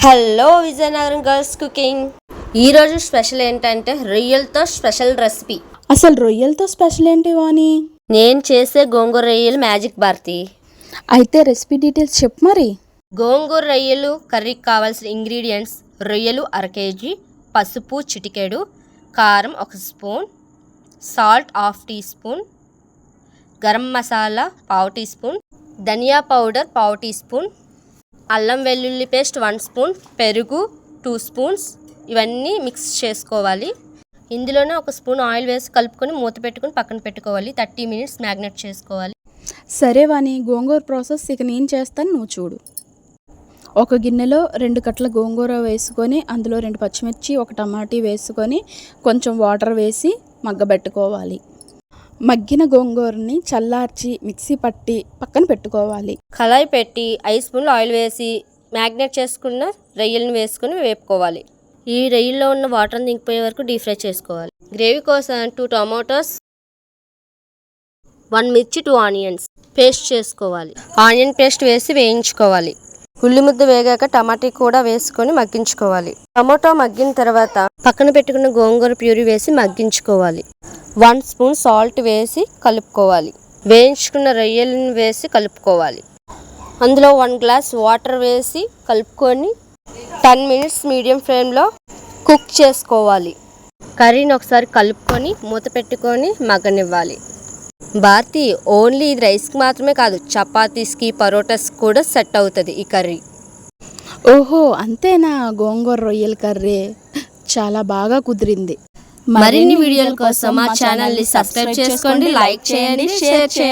Hello Vizianagaram girls cooking. ఈరోజు special ఏంటంటే రొయ్యలతో special recipe. అసలు రొయ్యలతో స్పెషల్ ఏంటి వాణి? నేను చేసే గోంగూర రొయ్యలు మ్యాజిక్ భారతి. అయితే రెసిపీ డీటెయిల్స్ చెప్పు మరి. గోంగూర రొయ్యలు కర్రీకి కావాల్సిన ఇంగ్రీడియంట్స్: రొయ్యలు 1/2 kg, పసుపు చిటికెడు, కారం 1 spoon, salt 1/2 teaspoon, garam masala 1/2 teaspoon, ధనియా పౌడర్ 1/2 టీ స్పూన్, అల్లం వెల్లుల్లి పేస్ట్ 1 స్పూన్, పెరుగు 2 స్పూన్స్. ఇవన్నీ మిక్స్ చేసుకోవాలి. ఇందులోనే 1 స్పూన్ ఆయిల్ వేసి కలుపుకొని మూత పెట్టుకొని పక్కన పెట్టుకోవాలి. 30 minutes మ్యాగ్నేట్ చేసుకోవాలి. సరే వాణి, గోంగూర ప్రాసెస్ ఇక నేను చేస్తాను, నువ్వు చూడు. ఒక గిన్నెలో 2 కట్టల గోంగూర వేసుకొని అందులో 2 పచ్చిమిర్చి, 1 టమాటీ వేసుకొని కొంచెం వాటర్ వేసి మగ్గబెట్టుకోవాలి. మగ్గిన గోంగూరని చల్లార్చి మిక్సీ పట్టి పక్కన పెట్టుకోవాలి. కళాయి పెట్టి 5 స్పూన్లు ఆయిల్ వేసి మ్యాగ్నేట్ చేసుకున్న రొయ్యలను వేసుకొని వేపుకోవాలి. ఈ రొయ్యల్లో ఉన్న వాటర్ దింగిపోయే వరకు డీప్ ఫ్రై చేసుకోవాలి. గ్రేవీ కోసం 2 టొమాటోస్, 1 మిర్చి, 2 ఆనియన్స్ పేస్ట్ చేసుకోవాలి. ఆనియన్ పేస్ట్ వేసి వేయించుకోవాలి. ఉల్లి ముద్ద వేగాక టమాటా కూడా వేసుకొని మగ్గించుకోవాలి. టమాటో మగ్గిన తర్వాత పక్కన పెట్టుకున్న గోంగూర ప్యూరీ వేసి మగ్గించుకోవాలి. 1 స్పూన్ సాల్ట్ వేసి కలుపుకోవాలి. వేయించుకున్న రొయ్యలను వేసి కలుపుకోవాలి. అందులో 1 గ్లాస్ వాటర్ వేసి కలుపుకొని 10 minutes మీడియం ఫ్లేమ్లో కుక్ చేసుకోవాలి. కర్రీని ఒకసారి కలుపుకొని మూత పెట్టుకొని మగ్గనివ్వాలి. భారతి, ఓన్లీ ఇది రైస్కి మాత్రమే కాదు, చపాతీస్కి, పరోటాస్కి కూడా సెట్ అవుతుంది ఈ కర్రీ. ఓహో, అంతేనా? గోంగూర రొయ్యల కర్రీ చాలా బాగా కుదిరింది. మరిన్ని వీడియోల కోసం మా ఛానల్ని సబ్స్క్రైబ్ చేసుకోండి, లైక్ చేయండి, షేర్ చేయండి.